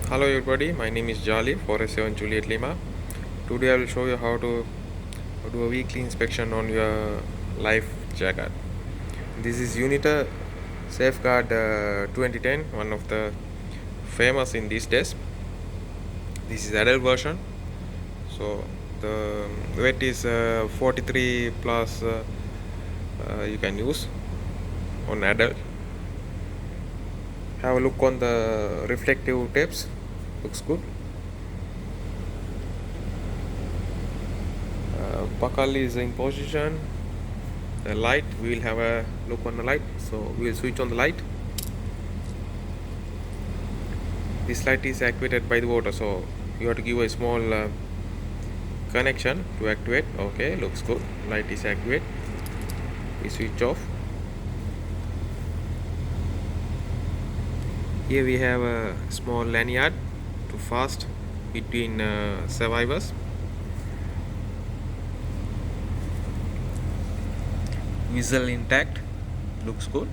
Hello everybody, my name is Jali 407 Juliet Lima. Today I will show you how to do a weekly inspection on your life jacket. This is Unita Safeguard 2010, one of the famous in these days. This is adult version. So the weight is 43 plus, you can use on adult. Have a look on the reflective tapes, looks good. Buckle is in position. The light, we will have a look on the light, so we will switch on the light. This light is activated by the water, so you have to give a small connection to activate. Okay, looks good. Light is activated. We switch off. Here we have a small lanyard to fast between survivors. Whistle intact, looks good.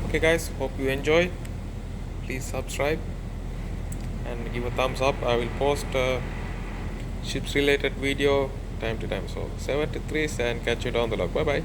Okay guys, hope you enjoy. Please subscribe and give a thumbs up. I will post ships related video time to time. So 73 and catch you down the log. Bye bye.